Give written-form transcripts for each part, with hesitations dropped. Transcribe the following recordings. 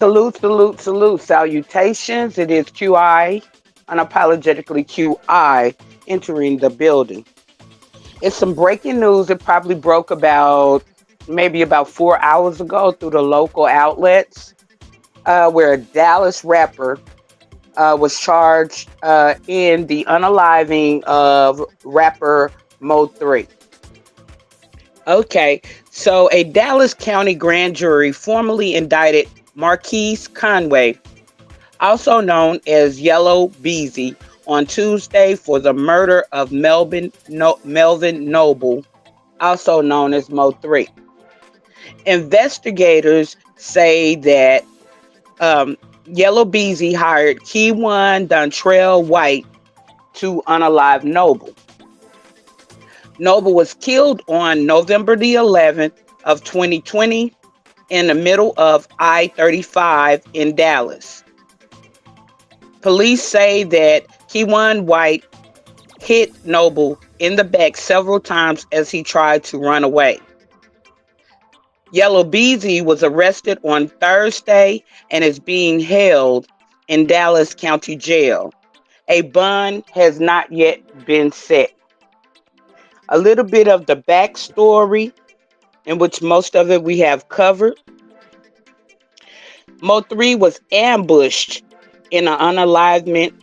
Salute, salute, salute. Salutations. It is QI, unapologetically QI, entering the building. It's some breaking news. It probably broke about maybe about 4 hours ago through the local outlets, where a Dallas rapper was charged in the unaliving of rapper Mo3. Okay, so a Dallas County grand jury formally indicted Marquise Conway, also known as Yellow Beezy, on Tuesday for the murder of Melvin Noble, also known as Mo3. Investigators say that Yellow Beezy hired Keywan Dontrell White to unalive Noble. Noble was killed on November the 11th of 2020 in the middle of I-35 in Dallas. Police say that Keywan White hit Noble in the back several times as he tried to run away. Yellow Beezy was arrested on Thursday and is being held in Dallas County Jail. A bond has not yet been set. A little bit of the backstory, in which most of it we have covered. Mo3 was ambushed in an unalivement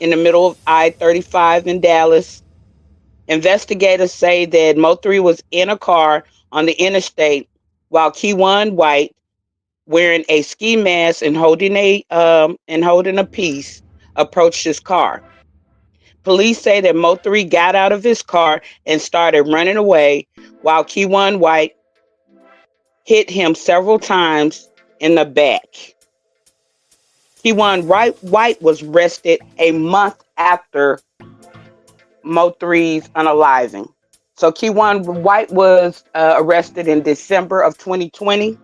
in the middle of I-35 in Dallas. Investigators say that Mo3 was in a car on the interstate while Keywan White, wearing a ski mask and holding a piece, approached his car. Police say that Mo3 got out of his car and started running away while Keywan White hit him several times in the back. Keywan White was arrested a month after Mo3's unaliving. So Keywan White was arrested in December of 2020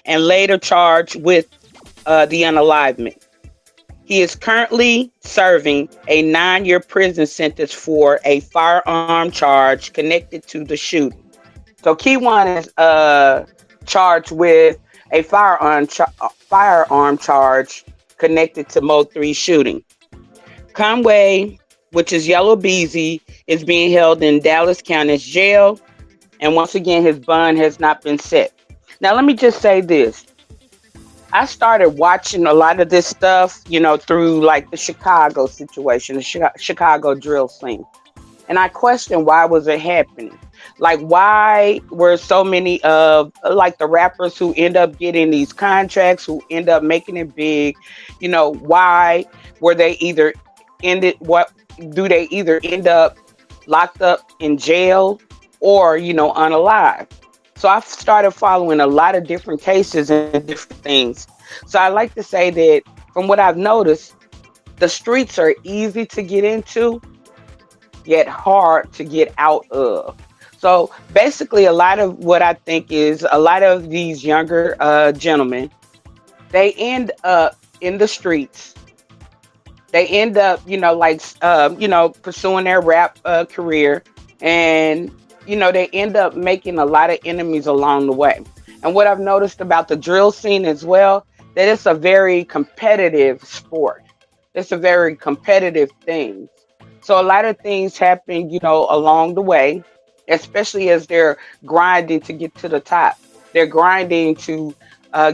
and later charged with the unalivement. He is currently serving a 9-year prison sentence for a firearm charge connected to the shooting. So Keywan is charged with a firearm charge connected to Mo3 shooting. Conway, which is Yellow Beezy, is being held in Dallas County's jail, and once again, his bond has not been set. Now, let me just say this. I started watching a lot of this stuff, through like the Chicago situation, the Chicago drill scene. And I questioned, why was it happening? Like, why were so many of like the rappers who end up getting these contracts, who end up making it big, why were they either end up locked up in jail or, unalive? So I've started following a lot of different cases and different things. So I like to say that from what I've noticed, the streets are easy to get into, yet hard to get out of. So basically, a lot of what I think is a lot of these younger gentlemen, they end up in the streets. They end up, pursuing their rap career, and they end up making a lot of enemies along the way. And what I've noticed about the drill scene as well, that it's a very competitive sport. It's a very competitive thing. So a lot of things happen, along the way, especially as they're grinding to get to the top. They're grinding to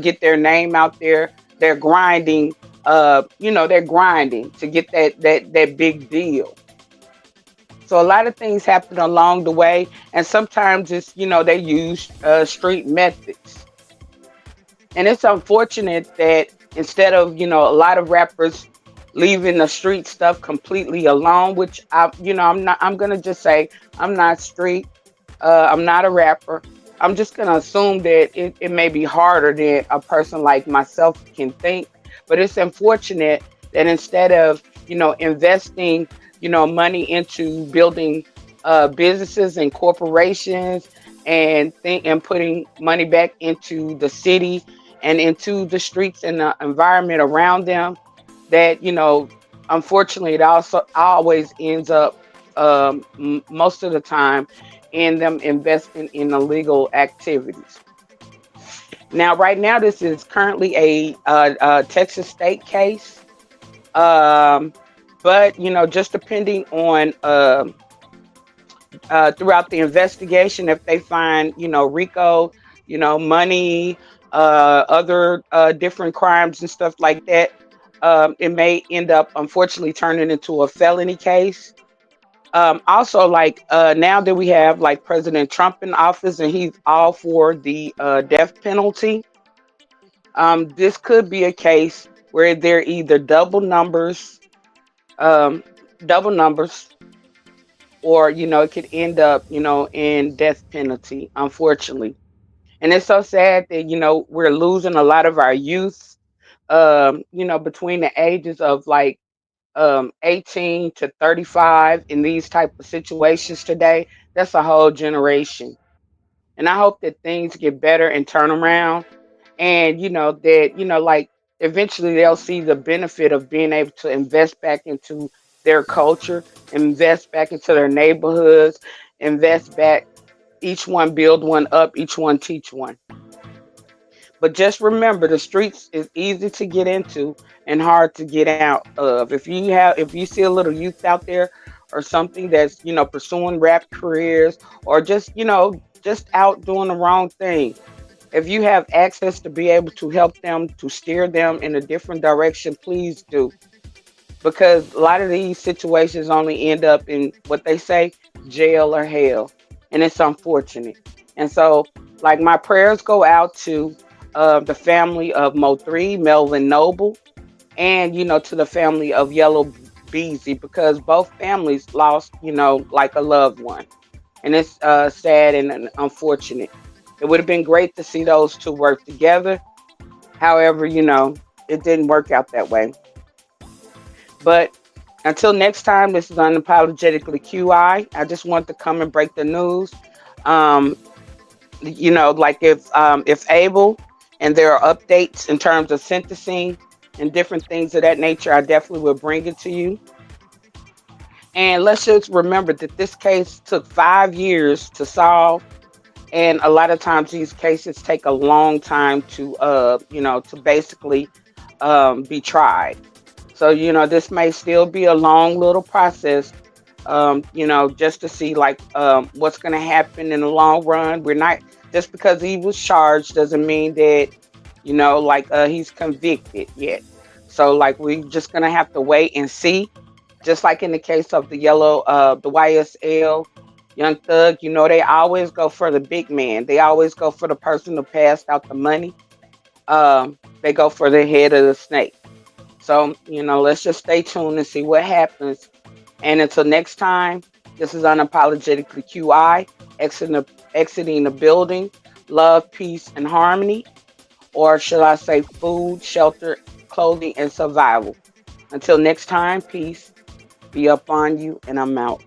get their name out there. They're grinding to get that big deal. So a lot of things happen along the way, and sometimes it's they use street methods, and it's unfortunate that instead of a lot of rappers leaving the street stuff completely alone, which I'm not. I'm gonna just say I'm not street. I'm not a rapper. I'm just going to assume that it may be harder than a person like myself can think. But it's unfortunate that instead of, investing, money into building businesses and corporations and putting money back into the city and into the streets and the environment around them, that, unfortunately, it also always ends up, most of the time, in them investing in illegal activities. Now, right now, this is currently a Texas state case, um, but just depending on, throughout the investigation, if they find, RICO, money, other different crimes and stuff like that, it may end up, unfortunately, turning into a felony case. Also, like, now that we have like President Trump in office and he's all for the death penalty, this could be a case where they're either um, double numbers, or it could end up, in death penalty, unfortunately. And it's so sad that we're losing a lot of our youth, between the ages of like 18 to 35 in these type of situations today. That's a whole generation. And I hope that things get better and turn around, and that, like, eventually they'll see the benefit of being able to invest back into their culture, invest back into their neighborhoods, invest back, each one build one up, each one teach one. But just remember, the streets is easy to get into and hard to get out of. If you see a little youth out there or something that's, pursuing rap careers, or just, just out doing the wrong thing, if you have access to be able to help them, to steer them in a different direction, please do. Because a lot of these situations only end up in what they say, jail or hell. And it's unfortunate. And so, like, my prayers go out to the family of Mo3, Melvin Noble, and, to the family of Yellow Beezy, because both families lost, like a loved one. And it's sad and unfortunate. It would have been great to see those two work together. However, it didn't work out that way. But until next time, this is Unapologetically QI. I just want to come and break the news. Um, like, if able, and there are updates in terms of sentencing and different things of that nature, I definitely will bring it to you. And let's just remember that this case took 5 years to solve, and a lot of times these cases take a long time to, to basically be tried. So, this may still be a long little process, just to see, like, what's going to happen in the long run. We're not, just because he was charged doesn't mean that, like, he's convicted yet. So, like, we're just going to have to wait and see. Just like in the case of the YSL, Young Thug, they always go for the big man. They always go for the person who passed out the money. They go for the head of the snake. So, let's just stay tuned and see what happens. And until next time, this is Unapologetically QI, exiting the building. Love, peace, and harmony. Or should I say food, shelter, clothing, and survival. Until next time, peace be up on you, and I'm out.